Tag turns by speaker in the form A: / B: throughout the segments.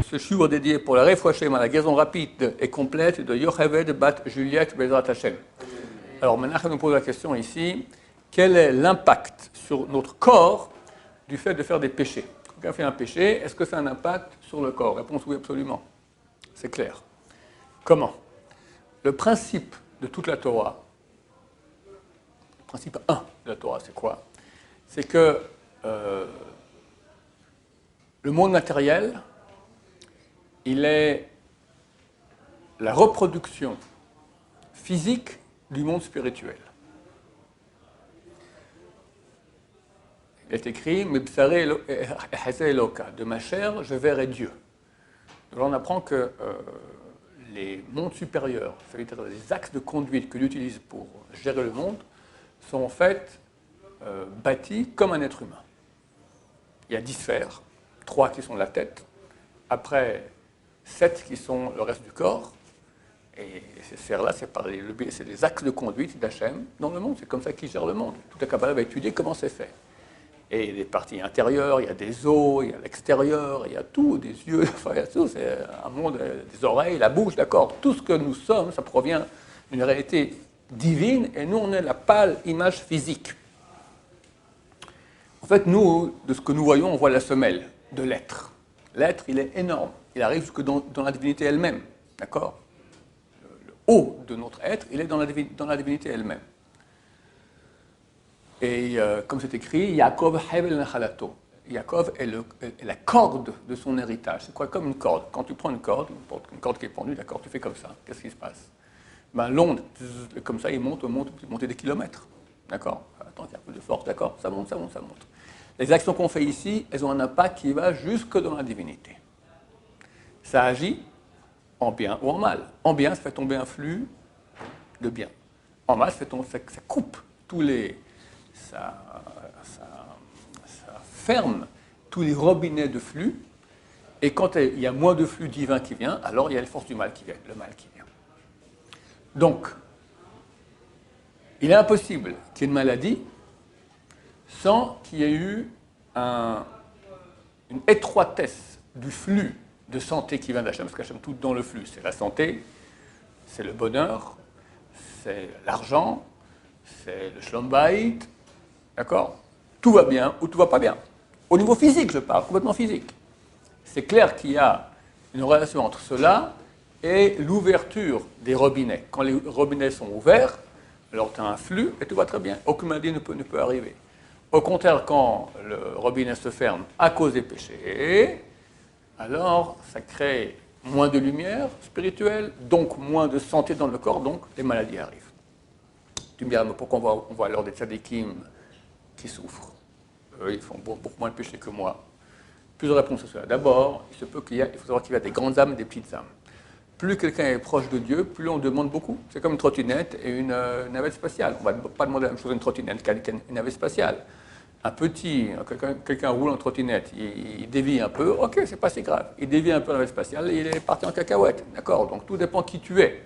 A: ce shiur dédié pour la Refoua Shlema, la guérison rapide et complète de Yocheved Bat Juliette Bezrat Hashem. Alors Menachem nous pose la question ici, quel est l'impact sur notre corps du fait de faire des péchés? Quand quelqu'un fait un péché, est-ce que ça a un impact sur le corps? Réponse oui, absolument. C'est clair. Comment? Le principe de toute la Torah, le principe 1 de la Torah, c'est quoi? C'est que le monde matériel, il est la reproduction physique du monde spirituel. Il est écrit « de ma chair, je verrai Dieu ». Donc on apprend que les mondes supérieurs, c'est-à-dire les axes de conduite que Dieu utilise pour gérer le monde, sont en fait bâtis comme un être humain. Il y a 10 sphères, 3 qui sont la tête, après 7 qui sont le reste du corps, et ces sphères-là, c'est les axes de conduite d'Hachem dans le monde, c'est comme ça qu'il gère le monde. Toute la Kabbalah va étudier comment c'est fait. Et il y a des parties intérieures, il y a des os, il y a l'extérieur, il y a tout, des yeux, enfin, il y a tout, c'est un monde, des oreilles, la bouche, d'accord. Tout ce que nous sommes, ça provient d'une réalité divine, et nous, on est la pâle image physique. En fait, nous, de ce que nous voyons, on voit la semelle de l'être. L'être, il est énorme. Il arrive jusque dans la divinité elle-même. D'accord? Le haut de notre être, il est dans la divinité elle-même. Et comme c'est écrit, Yaakov Hevel Nachalato. Yaakov est la corde de son héritage. C'est quoi? Comme une corde. Quand tu prends une corde qui est pendue, d'accord, tu fais comme ça. Qu'est-ce qui se passe? Ben, l'onde, comme ça, il monte des kilomètres. D'accord? Attends, il y a un peu de force, d'accord? Ça monte, ça monte, ça monte. Les actions qu'on fait ici, elles ont un impact qui va jusque dans la divinité. Ça agit en bien ou en mal. En bien, ça fait tomber un flux de bien. En mal, ça coupe tous les... Ça ferme tous les robinets de flux. Et quand il y a moins de flux divin qui vient, alors il y a les forces du mal qui viennent, le mal qui vient. Donc, il est impossible qu'il y ait une maladie sans qu'il y ait eu une étroitesse du flux de santé qui vient d'Hachem, parce qu'Hachem, tout dans le flux, c'est la santé, c'est le bonheur, c'est l'argent, c'est le shlom bayit, d'accord? Tout va bien ou tout va pas bien. Au niveau physique, je parle, complètement physique. C'est clair qu'il y a une relation entre cela et l'ouverture des robinets. Quand les robinets sont ouverts, alors tu as un flux et tout va très bien. Aucune maladie ne peut arriver. Au contraire, quand le robinet se ferme à cause des péchés, alors ça crée moins de lumière spirituelle, donc moins de santé dans le corps, donc les maladies arrivent. Tu me diras, mais pourquoi on voit alors des tzadikim qui souffrent? Eux, ils font beaucoup moins de péchés que moi. Plusieurs réponses à cela. D'abord, il faut savoir qu'il y a des grandes âmes et des petites âmes. Plus quelqu'un est proche de Dieu, plus on demande beaucoup. C'est comme une trottinette et une navette spatiale. On ne va pas demander la même chose à une trottinette qu'à une navette spatiale. Un petit, quelqu'un roule en trottinette, il dévie un peu, ok, c'est pas si grave. Il dévie un peu la navette spatiale, il est parti en cacahuète. D'accord? Donc tout dépend qui tu es.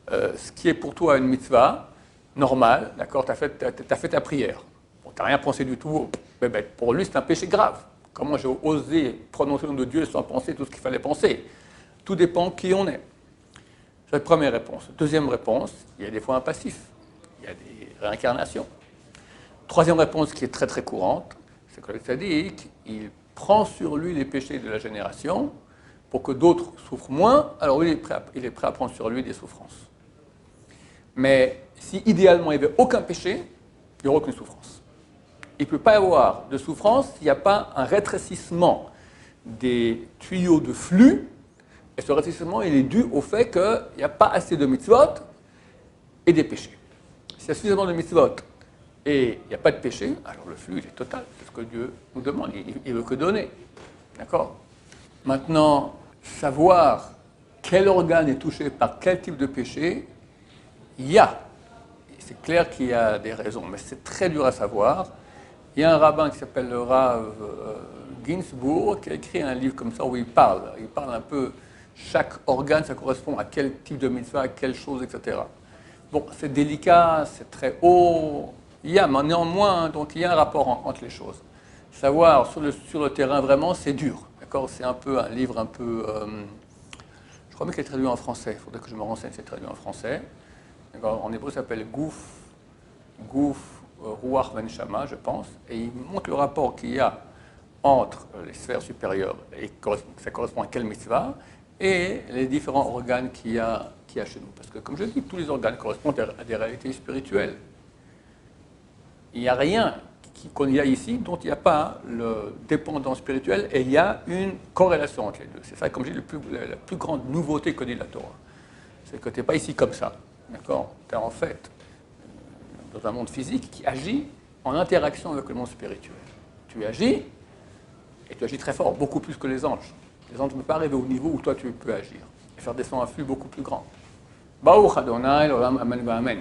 A: Ce qui est pour toi une mitzvah normale, d'accord, tu as fait ta prière. Bon, tu n'as rien pensé du tout, mais pour lui c'est un péché grave. Comment j'ai osé prononcer le nom de Dieu sans penser tout ce qu'il fallait penser? Tout dépend qui on est. C'est la première réponse. Deuxième réponse, il y a des fois un passif. Il y a des réincarnations. Troisième réponse qui est très très courante, c'est que le tzaddik, il prend sur lui les péchés de la génération pour que d'autres souffrent moins, alors lui, il est prêt à prendre sur lui des souffrances. Mais si idéalement il n'y avait aucun péché, il n'y aurait aucune souffrance. Il ne peut pas y avoir de souffrance s'il n'y a pas un rétrécissement des tuyaux de flux, et ce rétrécissement il est dû au fait qu'il n'y a pas assez de mitzvot et des péchés. S'il y a suffisamment de mitzvot et il n'y a pas de péché, alors le flux il est total, c'est ce que Dieu nous demande, il veut que donner. D'accord? Maintenant, savoir quel organe est touché par quel type de péché, c'est clair qu'il y a des raisons, mais c'est très dur à savoir. Il y a un rabbin qui s'appelle le Rav Ginsburg qui a écrit un livre comme ça où il parle un peu, chaque organe, ça correspond à quel type de mitzvah, à quelle chose, etc. Bon, c'est délicat, c'est très haut, mais néanmoins, donc il y a un rapport entre les choses. Savoir sur le terrain vraiment, c'est dur. D'accord, c'est un peu un livre un peu... je crois même qu'il est traduit en français. Il faudrait que je me renseigne si c'est traduit en français. En hébreu, ça s'appelle Gouf Ruach Venshama, je pense. Et il montre le rapport qu'il y a entre les sphères supérieures, et ça correspond à quelle mitzvah, et les différents organes qu'il y a chez nous. Parce que, comme je dis, tous les organes correspondent à des réalités spirituelles. Il n'y a rien qu'il y a ici dont il n'y a pas le dépendant spirituel, et il y a une corrélation entre les deux. C'est ça, comme je dis, la plus grande nouveauté que dit la Torah. C'est que tu n'es pas ici comme ça. D'accord ? Tu es en fait dans un monde physique qui agit en interaction avec le monde spirituel. Tu agis, et tu agis très fort, beaucoup plus que les anges. Les anges ne peuvent pas arriver au niveau où toi tu peux agir, et faire descendre un flux beaucoup plus grand. Baruch Adonai, l'olam, amen, amen.